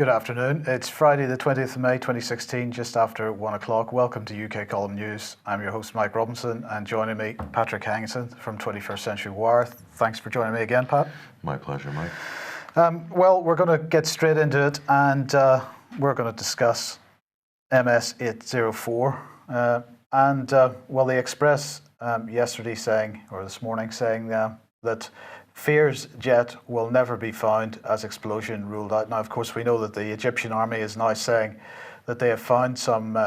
Good afternoon. It's Friday the 20th of May 2016, just after 1 o'clock. Welcome to UK Column News. I'm your host Mike Robinson, and joining me Patrick Hanginson from 21st Century Wire. Thanks for joining me again, Pat. My pleasure, Mike. Well, we're going to get straight into it, and we're going to discuss MS-804. The Express yesterday saying, or this morning saying that Fear's jet will never be found as explosion ruled out. Now, of course, we know that the Egyptian army is now saying that they have found some,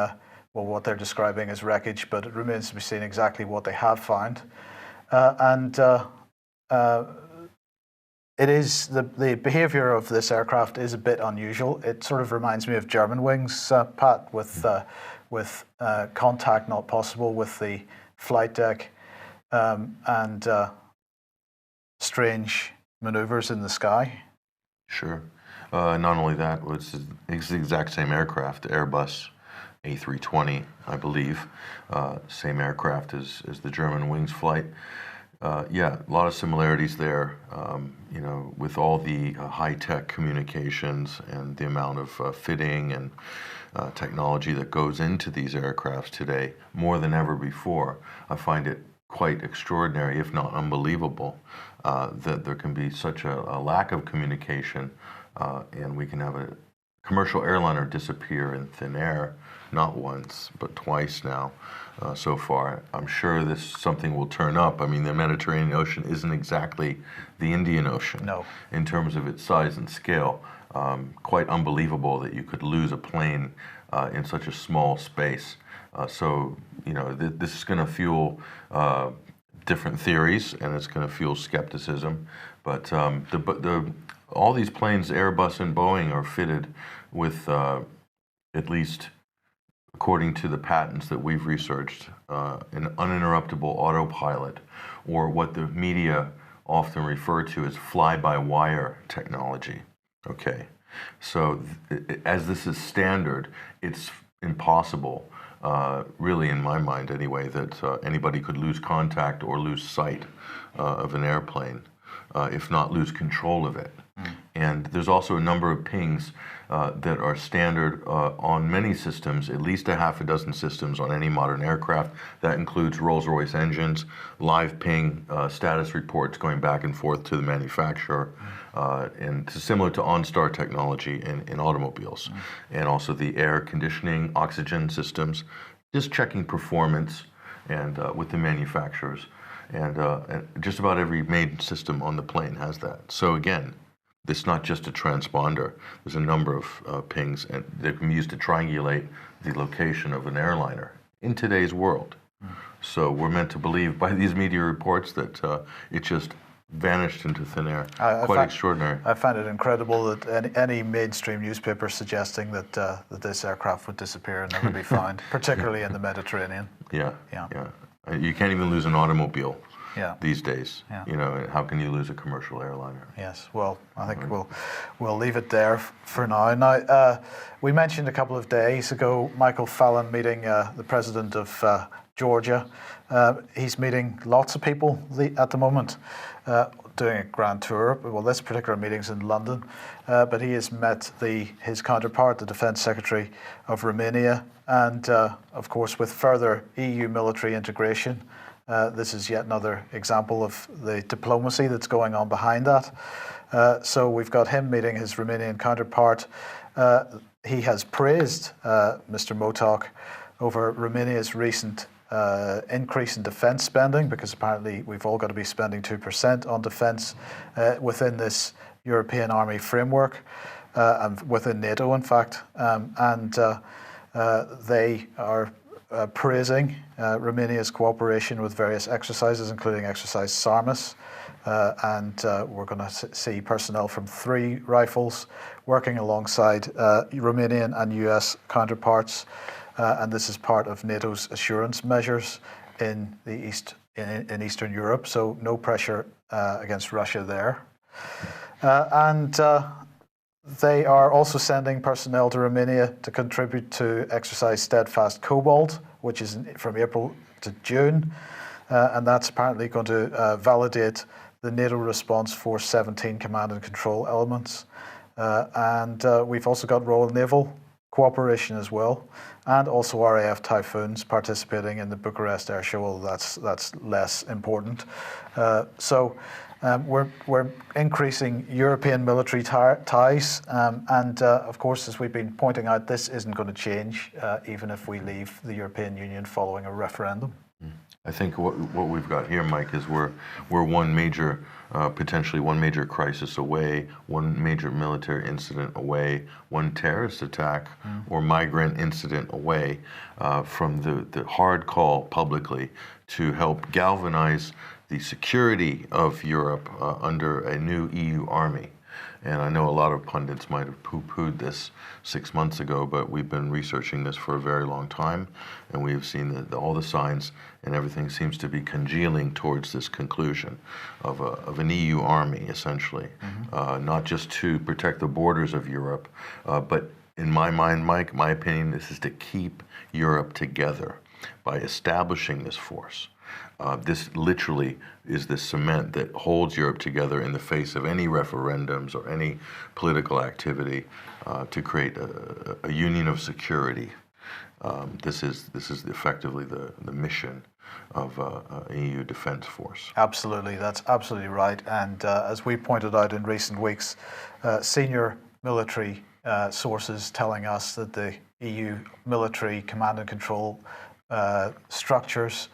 what they're describing as wreckage, but it remains to be seen exactly what they have found. It is the behaviour of this aircraft is a bit unusual. It sort of reminds me of Germanwings, Pat, with contact not possible with the flight deck and strange manoeuvres in the sky. Sure. Not only that, it's the exact same aircraft, Airbus A320, I believe. Same aircraft as the Germanwings flight. A lot of similarities there, with all the high-tech communications and the amount of fitting and technology that goes into these aircrafts today, more than ever before. I find it quite extraordinary, if not unbelievable, that there can be such a lack of communication, and we can have a commercial airliner disappear in thin air, not once, but twice now so far. I'm sure something will turn up. I mean, the Mediterranean Ocean isn't exactly the Indian Ocean in terms of its size and scale. Quite unbelievable that you could lose a plane in such a small space. This is going to fuel different theories, and it's going to fuel skepticism. But all these planes, Airbus and Boeing, are fitted with, at least according to the patents that we've researched, an uninterruptible autopilot, or what the media often refer to as fly-by-wire technology. Okay, so as this is standard, it's impossible, really in my mind anyway, that anybody could lose contact or lose sight of an airplane, if not lose control of it. And there's also a number of pings that are standard on many systems, at least a half a dozen systems on any modern aircraft. That includes Rolls-Royce engines, live ping status reports going back and forth to the manufacturer, and similar to OnStar technology in automobiles, and also the air conditioning, oxygen systems, just checking performance and with the manufacturers. And just about every made system on the plane has that. So again, it's not just a transponder. There's a number of pings, and they can be used to triangulate the location of an airliner in today's world. So we're meant to believe by these media reports that it just vanished into thin air. Quite extraordinary. I find it incredible that any mainstream newspaper suggesting that this aircraft would disappear and never be found, particularly in the Mediterranean. Yeah. You can't even lose an automobile. These days, how can you lose a commercial airliner? Yes, well, I think we'll leave it there for now. Now, we mentioned a couple of days ago Michael Fallon meeting the president of Georgia. He's meeting lots of people at the moment, doing a grand tour. Well, this particular meeting's in London, but he has met his counterpart, the Defence Secretary of Romania, and of course, with further EU military integration. This is yet another example of the diplomacy that's going on behind that. So we've got him meeting his Romanian counterpart. He has praised Mr. Motok over Romania's recent increase in defence spending, because apparently we've all got to be spending 2% on defence within this European Army framework, and within NATO, in fact. They are praising Romania's cooperation with various exercises, including Exercise Sarmas, and we're going to see personnel from 3 rifles working alongside Romanian and US counterparts, and this is part of NATO's assurance measures in in Eastern Europe. So no pressure against Russia there, They are also sending personnel to Romania to contribute to Exercise Steadfast Cobalt, which is from April to June, and that's apparently going to validate the NATO Response Force 17 command and control elements. and we've also got Royal Naval cooperation as well, and also RAF Typhoons participating in the Bucharest Air Show. Well, that's less important. We're increasing European military ties, and of course, as we've been pointing out, this isn't going to change even if we leave the European Union following a referendum. I think what we've got here, Mike, is we're one major, potentially one major crisis away, one major military incident away, one terrorist attack or migrant incident away from the hard call publicly to help galvanize the security of Europe under a new EU army. And I know a lot of pundits might have poo-pooed this 6 months ago, but we've been researching this for a very long time, and we have seen that all the signs and everything seems to be congealing towards this conclusion of an EU army, essentially, not just to protect the borders of Europe, but in my mind, Mike, my opinion, this is to keep Europe together by establishing this force. This literally is the cement that holds Europe together in the face of any referendums or any political activity to create a union of security. This is effectively the mission of an EU defense force. Absolutely, that's absolutely right. And as we pointed out in recent weeks, senior military sources telling us that the EU military command and control structures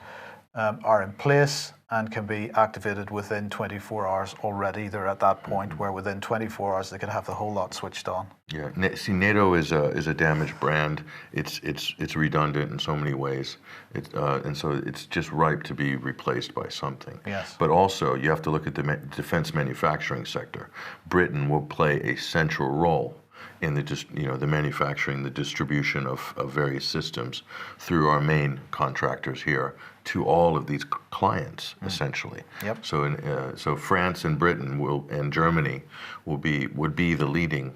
are in place and can be activated within 24 hours already. They're at that point where within 24 hours they can have the whole lot switched on. Yeah, see, NATO is a damaged brand. It's redundant in so many ways, and so it's just ripe to be replaced by something. Yes. But also, you have to look at the defense manufacturing sector. Britain will play a central role in the manufacturing, the distribution of various systems through our main contractors here to all of these clients, essentially. Yep. So France and Britain and Germany would be the leading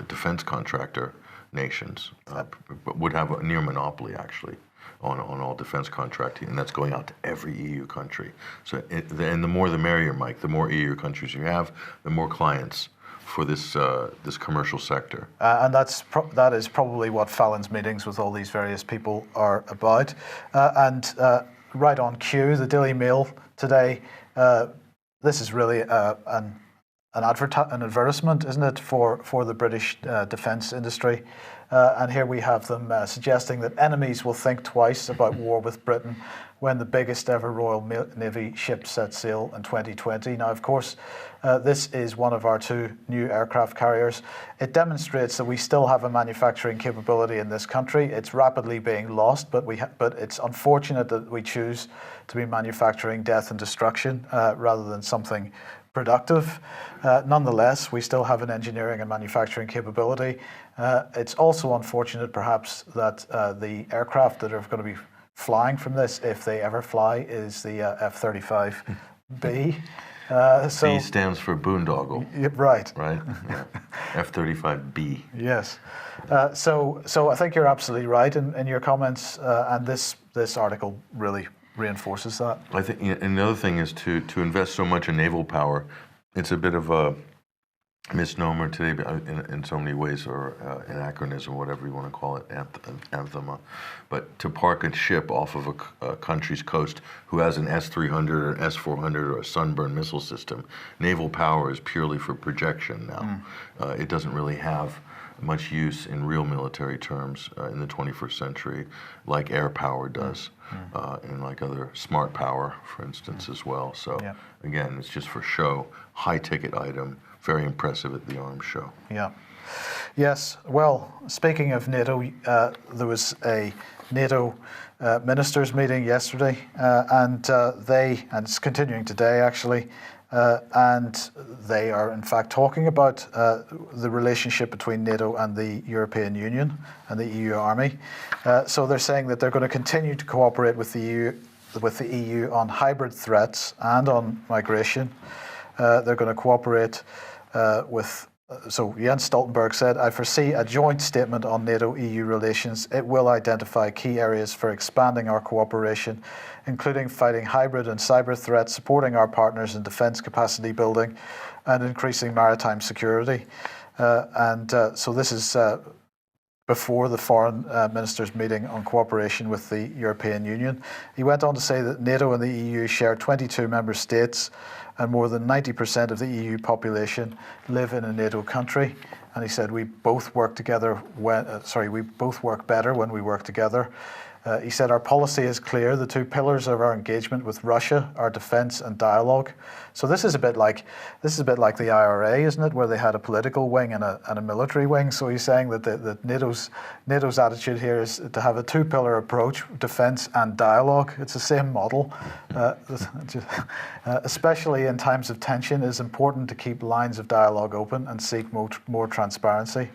defense contractor nations, but would have a near monopoly actually on all defense contracting, and that's going out to every EU country. So and the more the merrier, Mike. The more EU countries you have, the more clients for this commercial sector. And that is probably what Fallon's meetings with all these various people are about. Right on cue, the Daily Mail today, this is really an advertisement, isn't it, for the British defence industry? And here we have them suggesting that enemies will think twice about war with Britain when the biggest ever Royal Navy ship set sail in 2020. Now, of course, this is one of our two new aircraft carriers. It demonstrates that we still have a manufacturing capability in this country. It's rapidly being lost, but it's unfortunate that we choose to be manufacturing death and destruction rather than something productive. Nonetheless, we still have an engineering and manufacturing capability. It's also unfortunate, perhaps, that the aircraft that are going to be flying from this, if they ever fly, is the F-35B. B stands for boondoggle. Right. Right? Yeah. F-35B. Yes. So I think you're absolutely right in your comments, and this article really reinforces that. I think another thing is to invest so much in naval power. It's a bit of a misnomer today in so many ways, or anachronism, whatever you want to call it, anathema. But to park a ship off of a country's coast who has an S-300 or an S-400 or a Sunburn missile system, naval power is purely for projection now. It doesn't really have much use in real military terms in the 21st century, like air power does, and like other smart power, for instance, as well. So again, it's just for show, high-ticket item, very impressive at the arms show. Yeah. Yes. Well, speaking of NATO, there was a NATO ministers meeting yesterday, and it's continuing today actually, and they are in fact talking about the relationship between NATO and the European Union and the EU army. So they're saying that they're going to continue to cooperate with the EU on hybrid threats and on migration. They're going to cooperate so Jens Stoltenberg said, I foresee a joint statement on NATO-EU relations. It will identify key areas for expanding our cooperation, including fighting hybrid and cyber threats, supporting our partners in defence capacity building, and increasing maritime security. So this is before the foreign ministers' meeting on cooperation with the European Union. He went on to say that NATO and the EU share 22 member states, and more than 90% of the EU population live in a NATO country. And he said we both work together we both work better when we work together. He said our policy is clear. The two pillars of our engagement with Russia are defence and dialogue. So this is a bit like the IRA, isn't it, where they had a political wing and a military wing. So he's saying that NATO's attitude here is to have a two-pillar approach: defence and dialogue. It's the same model. Especially in times of tension, it is important to keep lines of dialogue open and seek more transparency.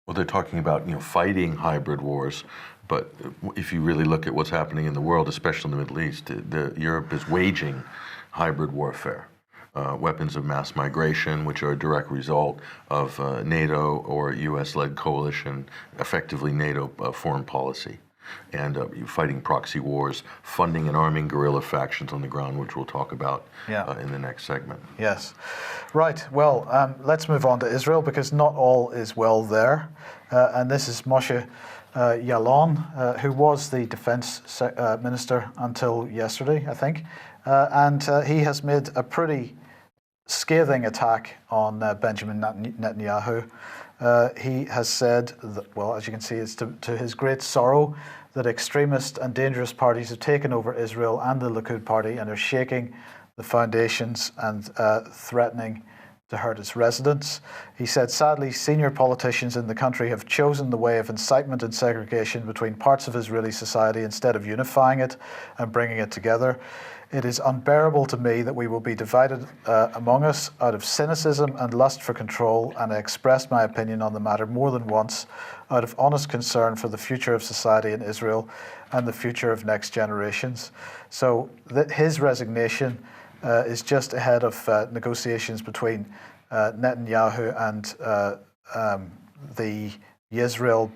Well, they're talking about fighting hybrid wars. But if you really look at what's happening in the world, especially in the Middle East, Europe is waging hybrid warfare. Weapons of mass migration, which are a direct result of NATO or US-led coalition, effectively NATO foreign policy. And fighting proxy wars, funding and arming guerrilla factions on the ground, which we'll talk about in the next segment. Yes. Right. Well, let's move on to Israel, because not all is well there. And this is Moshe Yaalon, who was the defense minister until yesterday, I think. And he has made a pretty scathing attack on Benjamin Netanyahu. He has said that, well, as you can see, it's to his great sorrow that extremist and dangerous parties have taken over Israel and the Likud party and are shaking the foundations and threatening to hurt its residents. He said, sadly, senior politicians in the country have chosen the way of incitement and segregation between parts of Israeli society instead of unifying it and bringing it together. It is unbearable to me that we will be divided among us out of cynicism and lust for control, and I expressed my opinion on the matter more than once out of honest concern for the future of society in Israel and the future of next generations. So his resignation is just ahead of negotiations between Netanyahu and the Yisrael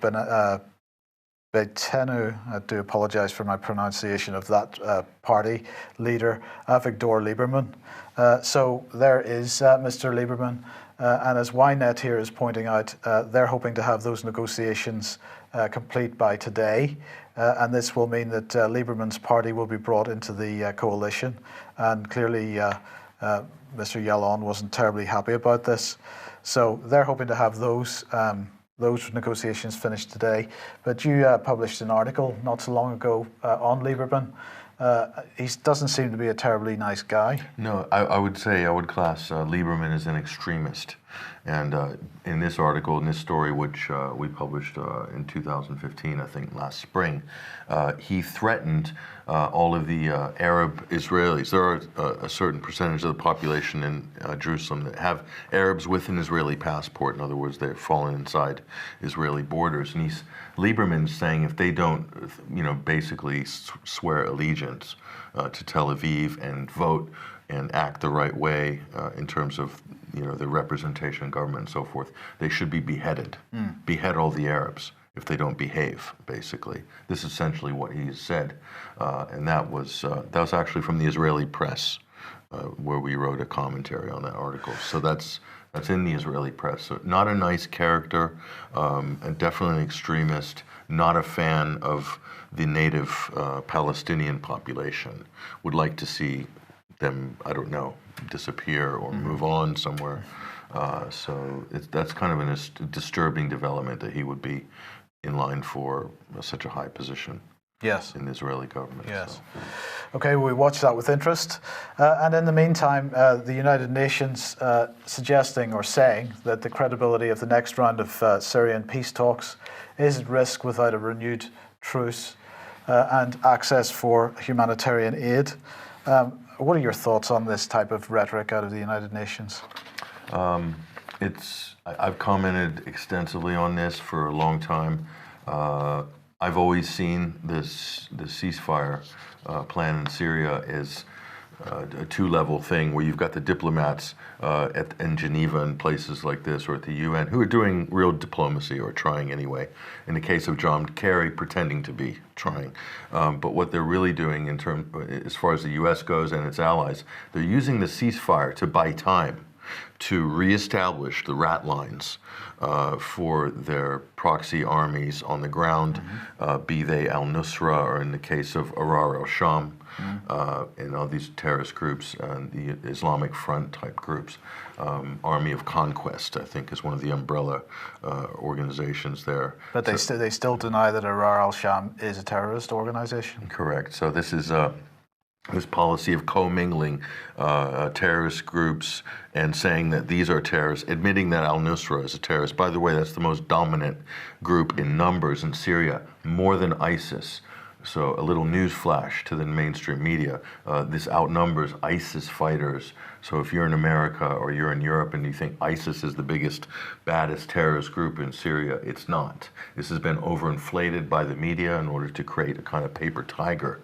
Beitenu. I do apologize for my pronunciation of that party leader, Avigdor Lieberman. So there is Mr. Lieberman. And as Ynet here is pointing out, they're hoping to have those negotiations complete by today. And this will mean that Lieberman's party will be brought into the coalition. And clearly, Mr. Yaalon wasn't terribly happy about this. So they're hoping to have those negotiations finished today. But you published an article not so long ago on Lieberman. He doesn't seem to be a terribly nice guy. No, I would class Lieberman as an extremist. And in this article, in this story, which we published in 2015, I think last spring, he threatened all of the Arab Israelis. There are a certain percentage of the population in Jerusalem that have Arabs with an Israeli passport. In other words, they're fallen inside Israeli borders. And Lieberman's saying if they don't, basically swear allegiance to Tel Aviv and vote and act the right way in terms of the representation in government and so forth, they should be beheaded. Behead all the Arabs if they don't behave, basically. This is essentially what he said. And that was actually from the Israeli press, where we wrote a commentary on that article. So that's in the Israeli press. So not a nice character, and definitely an extremist, not a fan of the native Palestinian population. Would like to see them, I don't know, disappear or move on somewhere. So that's kind of a disturbing development that he would be in line for such a high position. Yes. In the Israeli government. Yes. So. Okay, we watch that with interest. And in the meantime, the United Nations suggesting or saying that the credibility of the next round of Syrian peace talks is at risk without a renewed truce and access for humanitarian aid. What are your thoughts on this type of rhetoric out of the United Nations? I've commented extensively on this for a long time. I've always seen the ceasefire plan in Syria as a two-level thing where you've got the diplomats in Geneva and places like this, or at the UN, who are doing real diplomacy, or trying anyway. In the case of John Kerry, pretending to be trying. But what they're really doing as far as the US goes and its allies, they're using the ceasefire to buy time to reestablish the rat lines for their proxy armies on the ground, be they al-Nusra or in the case of Ahrar al-Sham, and all these terrorist groups, the Islamic Front type groups. Army of Conquest, I think, is one of the umbrella organizations there. But they still deny that Ahrar al-Sham is a terrorist organization? Correct. So this is this policy of commingling terrorist groups and saying that these are terrorists, admitting that al-Nusra is a terrorist. By the way, that's the most dominant group in numbers in Syria, more than ISIS. So a little news flash to the mainstream media. This outnumbers ISIS fighters. So if you're in America or you're in Europe and you think ISIS is the biggest, baddest terrorist group in Syria, it's not. This has been overinflated by the media in order to create a kind of paper tiger.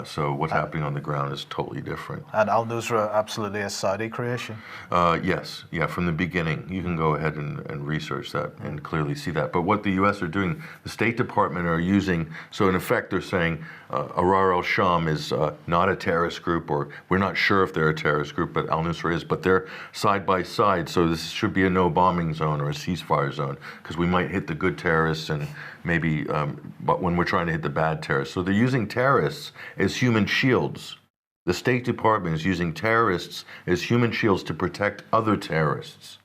So what's happening on the ground is totally different. And al-Nusra absolutely a Saudi creation? Yes, yeah, from the beginning. You can go ahead and research that and clearly see that. But what the U.S. are doing, the State Department are using, so in effect they're saying Ahrar al-Sham is not a terrorist group, or we're not sure if they're a terrorist group, but al-Nusra is, but they're side by side, so this should be a no bombing zone or a ceasefire zone, because we might hit the good terrorists and maybe, but when we're trying to hit the bad terrorists. So they're using terrorists as human shields. The State Department is using terrorists as human shields to protect other terrorists.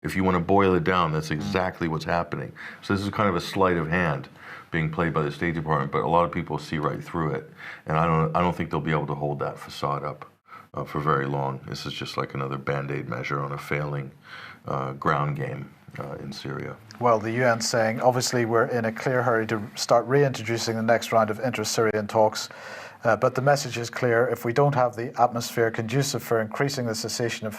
If you want to boil it down, that's exactly what's happening. So this is kind of a sleight of hand being played by the State Department, but a lot of people see right through it. And I don't think they'll be able to hold that facade up for very long. This is just like another Band-Aid measure on a failing ground game in Syria. Well, the UN saying, obviously, we're in a clear hurry to start reintroducing the next round of inter-Syrian talks. But the message is clear. If we don't have the atmosphere conducive for increasing the cessation of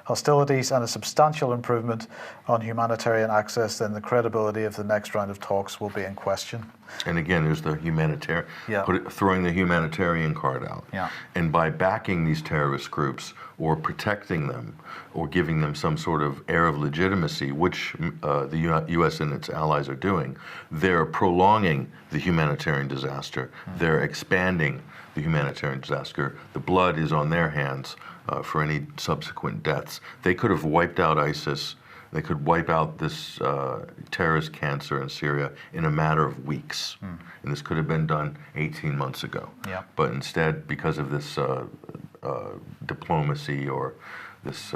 hostilities and a substantial improvement on humanitarian access, then the credibility of the next round of talks will be in question. And again, there's the humanitarian, throwing the humanitarian card out. Yeah. And by backing these terrorist groups or protecting them or giving them some sort of air of legitimacy, which the U.S. and its allies are doing, they're prolonging the humanitarian disaster. They're expanding the humanitarian disaster. The blood is on their hands for any subsequent deaths. They could have wiped out ISIS. They could wipe out this terrorist cancer in Syria in a matter of weeks. And this could have been done 18 months ago. Yeah. But instead, because of this diplomacy or this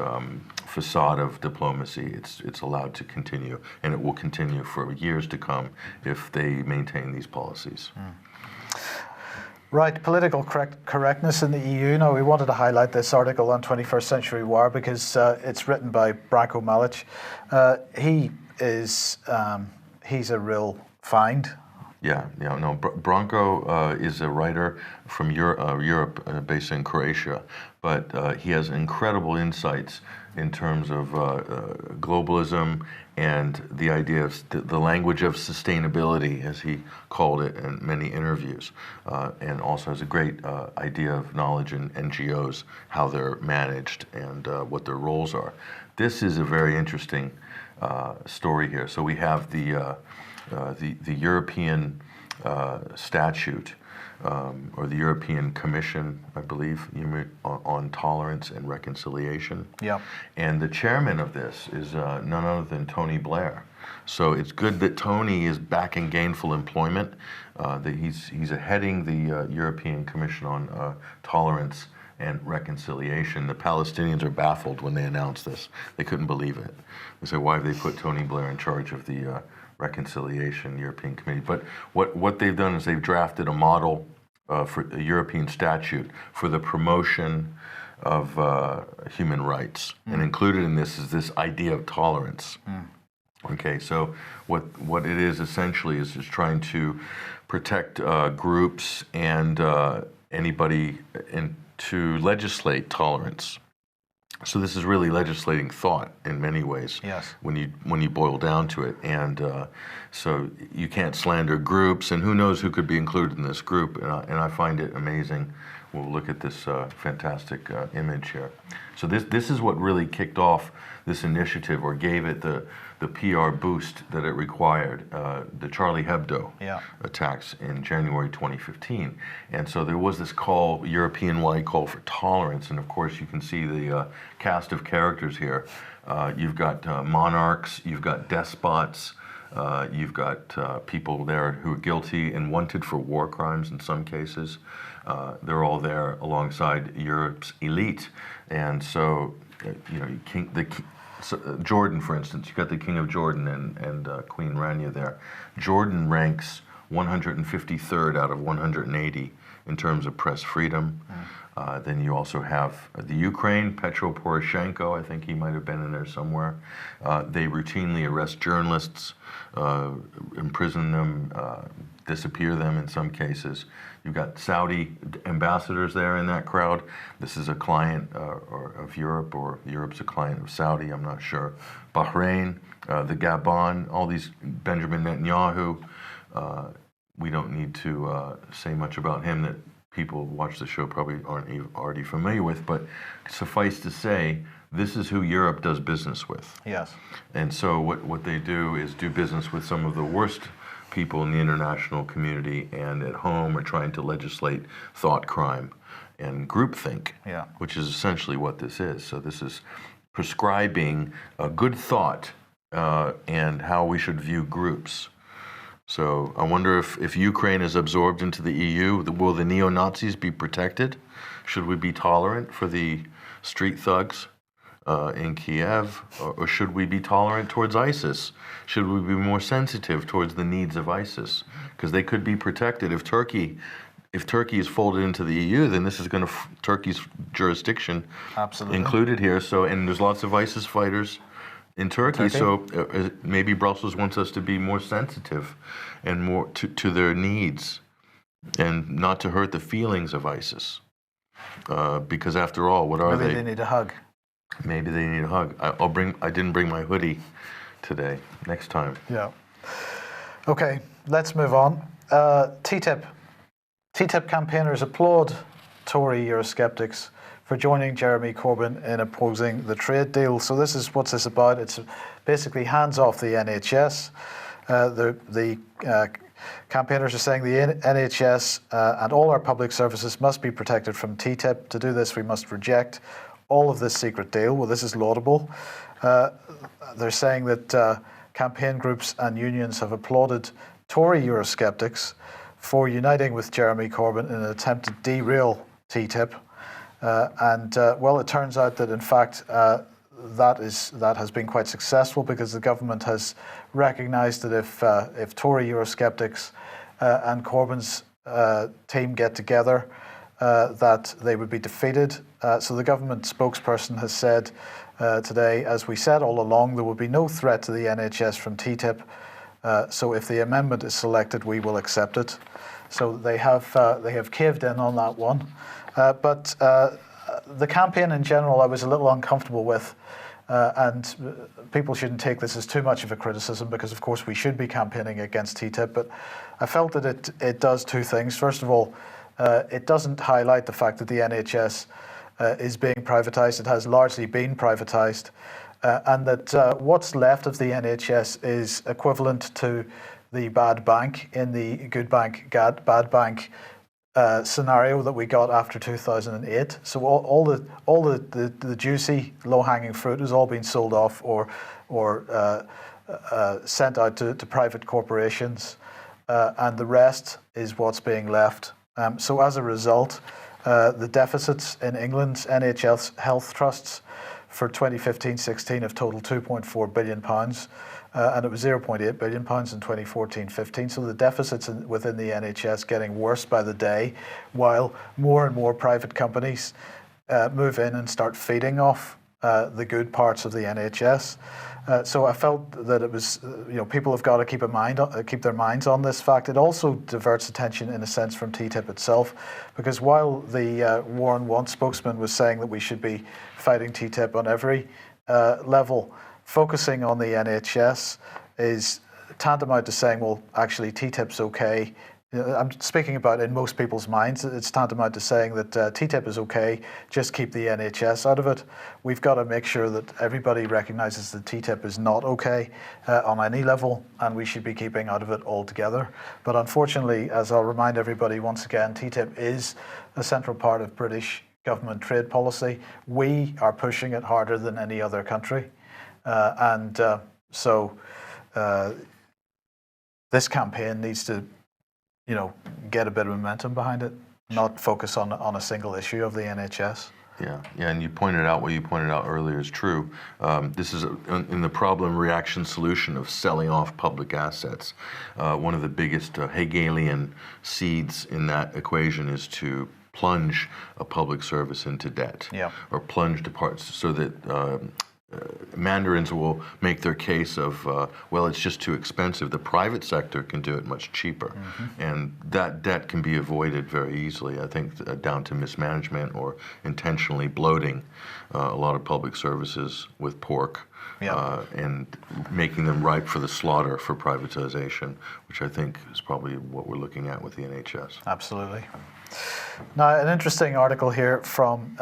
facade of diplomacy, it's allowed to continue. And it will continue for years to come if they maintain these policies. Right, political correctness in the EU. Now, we wanted to highlight this article on 21st Century War because it's written by Branko Malic. He's a real find. Branko is a writer from Europe, based in Croatia, but he has incredible insights in terms of globalism and the idea of the language of sustainability, as he called it in many interviews, and also has a great idea of knowledge in NGOs, how they're managed and what their roles are. This is a very interesting story here. So we have the European statute, or the European Commission, I believe, on tolerance and reconciliation. Yeah. And the chairman of this is none other than Tony Blair. So it's good that Tony is back in gainful employment, that he's heading the European Commission on Tolerance and Reconciliation. The Palestinians are baffled when they announced this. They couldn't believe it. They said, why have they put Tony Blair in charge of the Reconciliation European Committee? But what they've done is they've drafted a model for a European statute for the promotion of human rights. And included in this is this idea of tolerance. Okay, so what it is essentially is just trying to protect groups and anybody, and to legislate tolerance. So this is really legislating thought in many ways. Yes. When you boil down to it, and so you can't slander groups, and who knows who could be included in this group. And I find it amazing. We'll look at this fantastic image here. So this is what really kicked off this initiative, or gave it the the PR boost that it required, the Charlie Hebdo Yeah. attacks in January 2015. And so there was this call, European-wide call for tolerance. And of course, you can see the cast of characters here. You've got monarchs, you've got despots, you've got people there who are guilty and wanted for war crimes in some cases. They're all there alongside Europe's elite. And so, Jordan, for instance, you've got the King of Jordan and Queen Rania there. Jordan ranks 153rd out of 180 in terms of press freedom. Then you also have the Ukraine, Petro Poroshenko, I think he might have been in there somewhere. They routinely arrest journalists, imprison them, disappear them in some cases. You've got Saudi ambassadors there in that crowd. This is a client of Europe, or Europe's a client of Saudi, I'm not sure. Bahrain, the Gabon, all these, Benjamin Netanyahu. We don't need to say much about him that people who watch the show probably aren't already familiar with, but suffice to say, this is who Europe does business with. Yes. And so what they do is do business with some of the worst people in the international community, and at home are trying to legislate thought crime and groupthink, Yeah. which is essentially what this is. So this is prescribing a good thought and how we should view groups. So I wonder if Ukraine is absorbed into the EU, will the neo-Nazis be protected? Should we be tolerant for the street thugs in Kiev, or should we be tolerant towards ISIS? Should we be more sensitive towards the needs of ISIS? Because they could be protected. If Turkey is folded into the EU, then this is going to Turkey's jurisdiction Absolutely. included here. So, and there's lots of ISIS fighters in Turkey. So maybe Brussels wants us to be more sensitive and more to their needs, and not to hurt the feelings of ISIS. Because after all, what are Maybe they need a hug. Maybe they need a hug. I didn't bring my hoodie today. Next time. Yeah. Okay, let's move on. TTIP. TTIP campaigners applaud Tory Eurosceptics for joining Jeremy Corbyn in opposing the trade deal. So what's this about? It's basically hands off the NHS. The campaigners are saying the NHS and all our public services must be protected from TTIP. To do this, we must reject all of this secret deal. Well, this is laudable. They're saying that campaign groups and unions have applauded Tory Eurosceptics for uniting with Jeremy Corbyn in an attempt to derail TTIP. Well, it turns out that in fact that has been quite successful, because the government has recognised that if Tory Eurosceptics and Corbyn's team get together, that they would be defeated. So the government spokesperson has said today, as we said all along, there will be no threat to the NHS from TTIP. So if the amendment is selected, we will accept it. So they have caved in on that one. But the campaign in general, I was a little uncomfortable with. And people shouldn't take this as too much of a criticism, because of course we should be campaigning against TTIP. But I felt that it does two things. First of all, it doesn't highlight the fact that the NHS is being privatised. It has largely been privatised. And that what's left of the NHS is equivalent to the bad bank in the good bank, bad bank scenario that we got after 2008. So all the juicy, low-hanging fruit has all been sold off or sent out to private corporations, and the rest is what's being left. So as a result, the deficits in England's NHS health trusts for 2015-16 have totaled £2.4 billion, and it was £0.8 billion in 2014-15. So the deficits within the NHS getting worse by the day, while more and more private companies move in and start feeding off the good parts of the NHS. So I felt that it was, people have got to keep their minds on this fact. It also diverts attention, in a sense, from TTIP itself, because while the War on Want spokesman was saying that we should be fighting TTIP on every level, focusing on the NHS is tantamount to saying, well, actually TTIP's okay I'm speaking about in most people's minds. It's tantamount to saying that TTIP is okay, just keep the NHS out of it. We've got to make sure that everybody recognises that TTIP is not okay on any level, and we should be keeping out of it altogether. But unfortunately, as I'll remind everybody once again, TTIP is a central part of British government trade policy. We are pushing it harder than any other country. So this campaign needs to get a bit of momentum behind it, not focus on a single issue of the NHS. Yeah, and you pointed out what you pointed out earlier is true. This is in the problem reaction solution of selling off public assets. One of the biggest Hegelian seeds in that equation is to plunge a public service into debt, or plunge parts so that mandarins will make their case of, well, it's just too expensive. The private sector can do it much cheaper. And that debt can be avoided very easily, I think, down to mismanagement or intentionally bloating a lot of public services with pork. And making them ripe for the slaughter for privatization, which I think is probably what we're looking at with the NHS. Absolutely. Now, an interesting article here from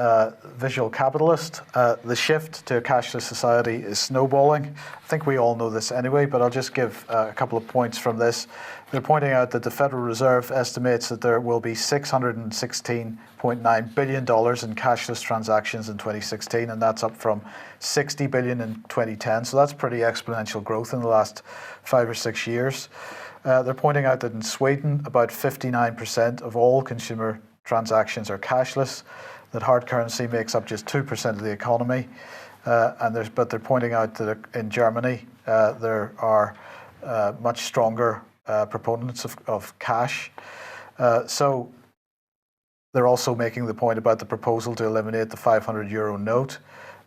Visual Capitalist. The shift to a cashless society is snowballing. I think we all know this anyway, but I'll just give a couple of points from this. They're pointing out that the Federal Reserve estimates that there will be $616.9 billion in cashless transactions in 2016, and that's up from $60 billion in 2010. So that's pretty exponential growth in the last 5 or 6 years. They're pointing out that in Sweden, about 59% of all consumer transactions are cashless, that hard currency makes up just 2% of the economy. But they're pointing out that in Germany, there are much stronger proponents of cash. So they're also making the point about the proposal to eliminate the €500 note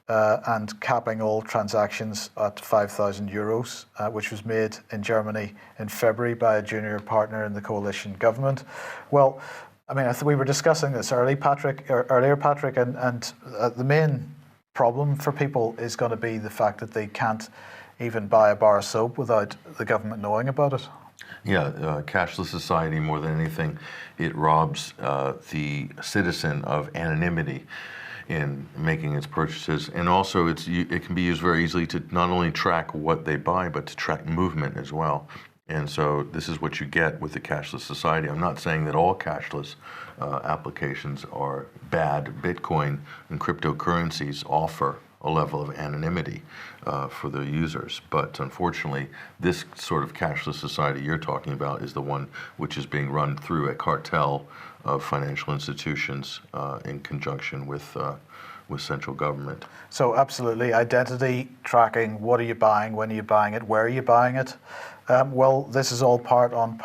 and capping all transactions at €5,000, which was made in Germany in February by a junior partner in the coalition government. Well, I mean, we were discussing this earlier, Patrick, and the main problem for people is going to be the fact that they can't even buy a bar of soap without the government knowing about it. Yeah, cashless society, more than anything, it robs the citizen of anonymity in making its purchases, and also it can be used very easily to not only track what they buy, but to track movement as well. And so this is what you get with the cashless society. I'm not saying that all cashless applications are bad. Bitcoin and cryptocurrencies offer a level of anonymity for the users. But unfortunately, this sort of cashless society you're talking about is the one which is being run through a cartel of financial institutions in conjunction with central government. So absolutely, identity tracking, what are you buying, when are you buying it, where are you buying it? Well, this is all part and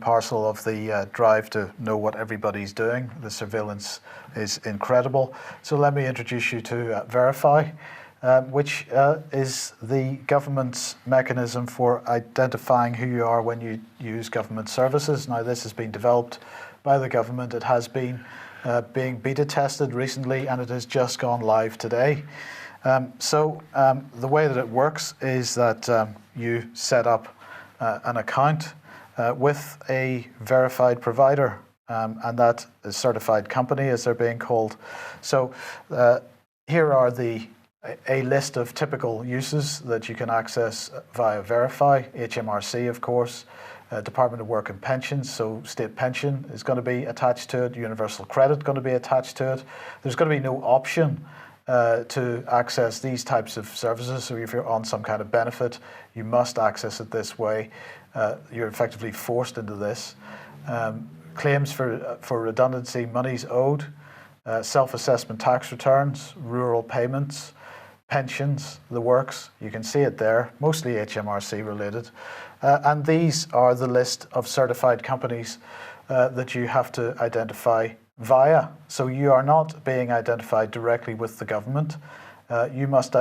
parcel of the drive to know what everybody's doing. The surveillance is incredible. So let me introduce you to Verify, which is the government's mechanism for identifying who you are when you use government services. Now, this has been developed by the government. It has been being beta tested recently, and it has just gone live today. So the way that it works is that you set up an account with a verified provider, and that is certified company, as they're being called. So here are a list of typical uses that you can access via Verify. HMRC, of course, Department of Work and Pensions, so state pension is going to be attached to it, universal credit going to be attached to it. There's going to be no option to access these types of services. So if you're on some kind of benefit, you must access it this way. You're effectively forced into this. Claims for redundancy, monies owed, self-assessment tax returns, rural payments, pensions, the works. You can see it there, mostly HMRC related. And these are the list of certified companies that you have to identify via. So you are not being identified directly with the government. You must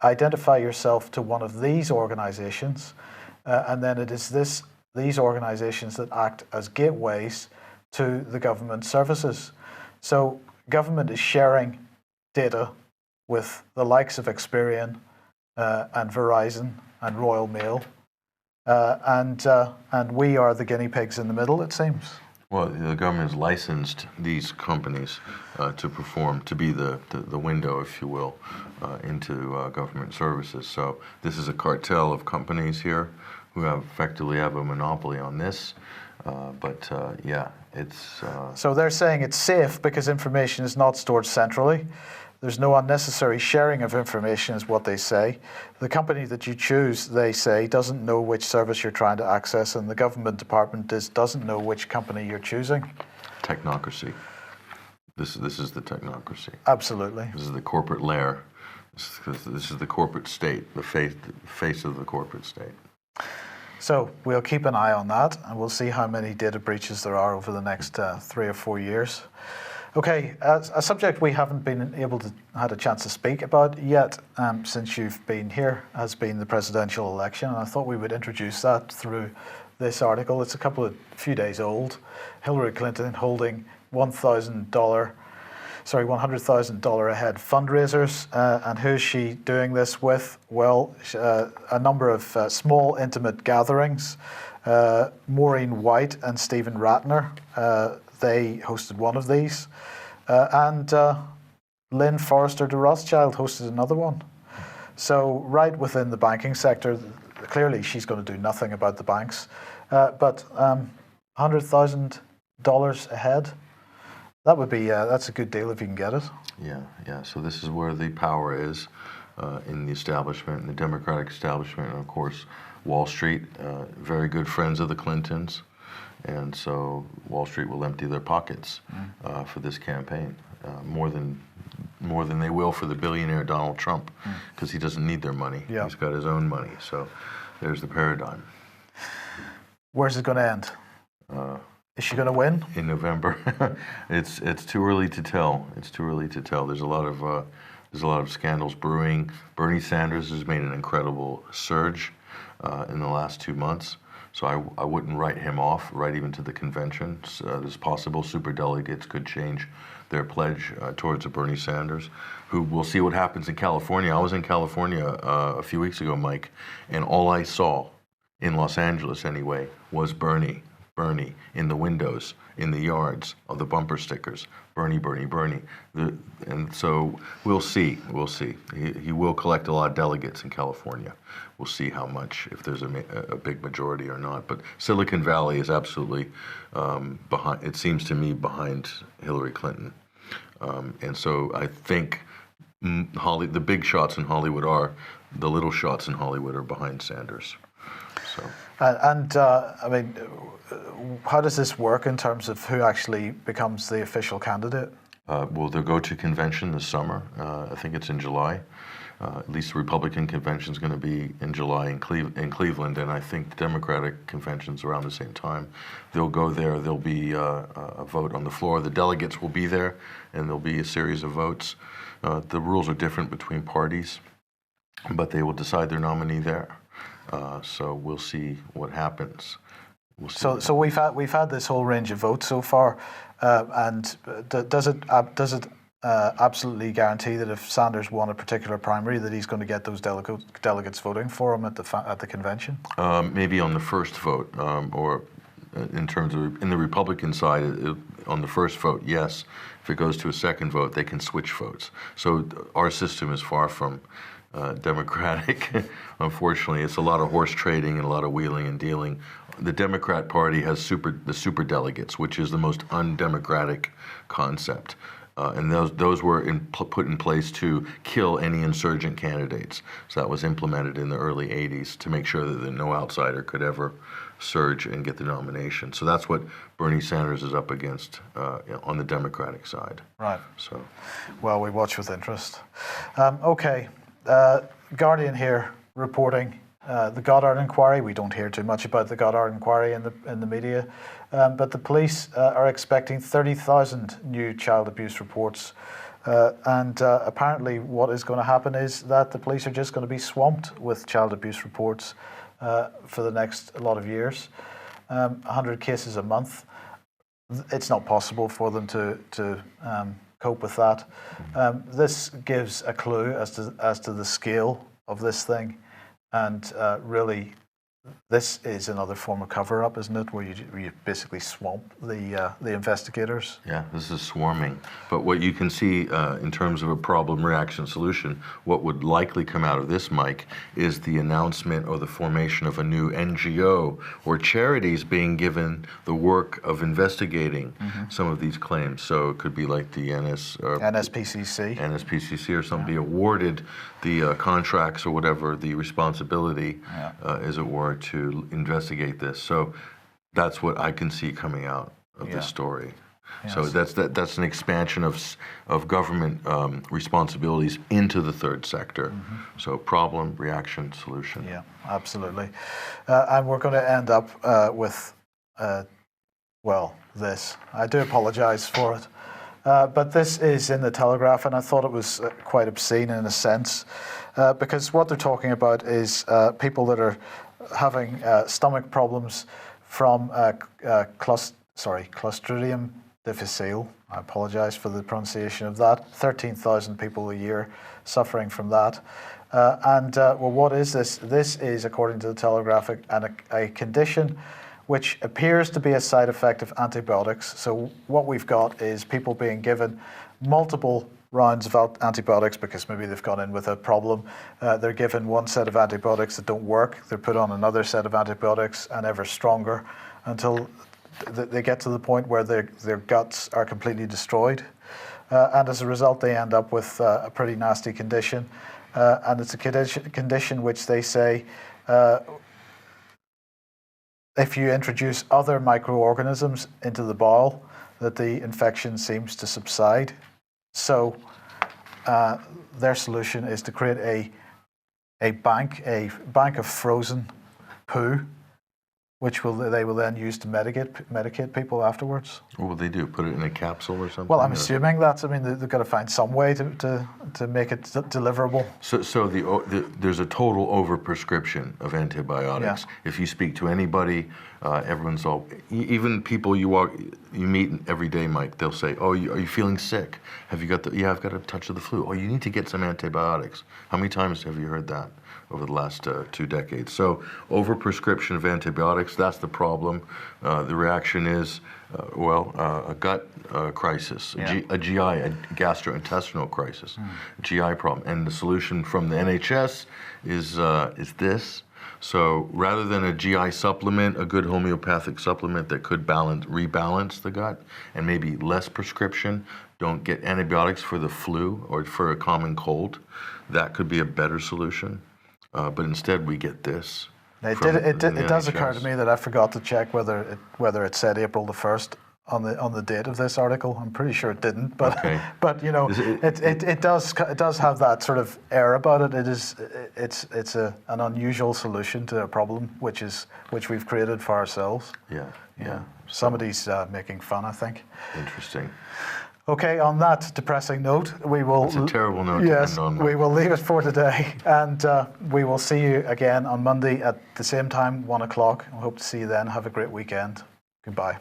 identify yourself to one of these organizations, and then it is these organizations that act as gateways to the government services. So government is sharing data with the likes of Experian and Verizon and Royal Mail. and we are the guinea pigs in the middle, it seems. Well, the government has licensed these companies to perform, to be the window, if you will, into government services. So this is a cartel of companies here who effectively have a monopoly on this. Yeah, it's... So they're saying it's safe because information is not stored centrally. There's no unnecessary sharing of information, is what they say. The company that you choose, they say, doesn't know which service you're trying to access, and the government department doesn't know which company you're choosing. Technocracy. This is the technocracy. Absolutely. This is the corporate lair. This is the corporate state, the face of the corporate state. So we'll keep an eye on that, and we'll see how many data breaches there are over the next 3 or 4 years. Okay, a subject we haven't been able to had a chance to speak about yet since you've been here has been the presidential election, and I thought we would introduce that through this article. It's a few days old. Hillary Clinton holding $100,000 ahead fundraisers, and who's she doing this with? Well, a number of small, intimate gatherings. Maureen White and Stephen Ratner, they hosted one of these, and Lynn Forrester de Rothschild hosted another one. So right within the banking sector, clearly she's going to do nothing about the banks, but $100,000 ahead. That would be that's a good deal if you can get it. Yeah. So this is where the power is in the establishment, in the Democratic establishment, and of course Wall Street. Very good friends of the Clintons, and so Wall Street will empty their pockets for this campaign more than they will for the billionaire Donald Trump, because he doesn't need their money. Yeah. He's got his own money. So there's the paradigm. Where's it going to end? Is she going to win? In November. It's too early to tell. It's too early to tell. There's a lot of scandals brewing. Bernie Sanders has made an incredible surge in the last 2 months. So I wouldn't write him off, right even to the convention. There's possible superdelegates could change their pledge towards a Bernie Sanders, who we'll see what happens in California. I was in California a few weeks ago, Mike, and all I saw in Los Angeles anyway was Bernie in the windows, in the yards, of the bumper stickers. Bernie. And so we'll see. He will collect a lot of delegates in California. We'll see how much, if there's a big majority or not. But Silicon Valley is absolutely behind, it seems to me, behind Hillary Clinton. And so I think the big shots in Hollywood are, the little shots in Hollywood are behind Sanders. So. I mean, how does this work in terms of who actually becomes the official candidate? Well, they'll go to convention this summer. I think it's in July. At least the Republican convention is going to be in July in Cleveland, and I think the Democratic convention's around the same time. They'll go there. There'll be a vote on the floor. The delegates will be there, and there'll be a series of votes. The rules are different between parties, but they will decide their nominee there. So we'll see what happens. So we've had this whole range of votes so far, and does it absolutely guarantee that if Sanders won a particular primary, that he's going to get those delegates voting for him at the convention? Maybe on the first vote, or in terms of in the Republican side, on the first vote, yes. If it goes to a second vote, they can switch votes. So our system is far from democratic. Unfortunately, it's a lot of horse trading and a lot of wheeling and dealing. The Democrat Party has the super delegates, which is the most undemocratic concept. And those were put in place to kill any insurgent candidates. So that was implemented in the early 80s to make sure that no outsider could ever surge and get the nomination. So that's what Bernie Sanders is up against on the Democratic side. Right. So, well, we watch with interest. Okay. Guardian here reporting the Goddard inquiry. We don't hear too much about the Goddard inquiry in the media, but the police are expecting 30,000 new child abuse reports, and apparently what is going to happen is that the police are just going to be swamped with child abuse reports for the next lot of years. 100 cases a month. It's not possible for them to cope with that. This gives a clue as to the scale of this thing, and really this is another form of cover-up, isn't it? Where you basically swamp the investigators. Yeah, this is swarming. But what you can see in terms of a problem, reaction, solution, what would likely come out of this, Mike, is the announcement or the formation of a new NGO or charities being given the work of investigating some of these claims. So it could be like the NSPCC or something, be awarded the contracts or whatever the responsibility, as it were, to investigate this. So that's what I can see coming out of this story. Yes. So that's an expansion of government responsibilities into the third sector. So problem, reaction, solution. Yeah, absolutely. And we're going to end up with, this. I do apologise for it. But this is in the Telegraph, and I thought it was quite obscene in a sense, because what they're talking about is people that are having stomach problems from Clostridium difficile. I apologise for the pronunciation of that. 13,000 people a year suffering from that. What is this? This is, according to the Telegraph, a condition which appears to be a side effect of antibiotics. So what we've got is people being given multiple rounds of antibiotics because maybe they've gone in with a problem. They're given one set of antibiotics that don't work. They're put on another set of antibiotics and ever stronger until they get to the point where their guts are completely destroyed. And as a result, they end up with a pretty nasty condition. And it's a condition which they say if you introduce other microorganisms into the bowel, that the infection seems to subside. So their solution is to create a bank of frozen poo, which they will then use to medicate people afterwards. What will they do? Put it in a capsule or something? Well, I'm assuming that's. I mean, they've got to find some way to make it deliverable. So there's a total overprescription of antibiotics. Yeah. If you speak to anybody, everyone's all, even people you meet every day, Mike, they'll say, "Oh, are you feeling sick? Have you got I've got a touch of the flu. Oh, you need to get some antibiotics." How many times have you heard that over the last 2 decades? So overprescription of antibiotics, that's the problem. The reaction is, a gut crisis, a GI, a gastrointestinal crisis, GI problem. And the solution from the NHS is this. So rather than a GI supplement, a good homeopathic supplement that could rebalance the gut, and maybe less prescription, don't get antibiotics for the flu or for a common cold, that could be a better solution. But instead we get this. It does occur to me that I forgot to check whether it said April the 1st on the date of this article. I'm pretty sure it didn't, but okay. But you know, it does have that sort of air about it. It's an unusual solution to a problem which we've created for ourselves. Yeah. Somebody's making fun, I think. Interesting. Okay, on that depressing note, we will... It's a terrible note to end on. We will leave it for today, and we will see you again on Monday at the same time, 1 o'clock. I hope to see you then. Have a great weekend. Goodbye.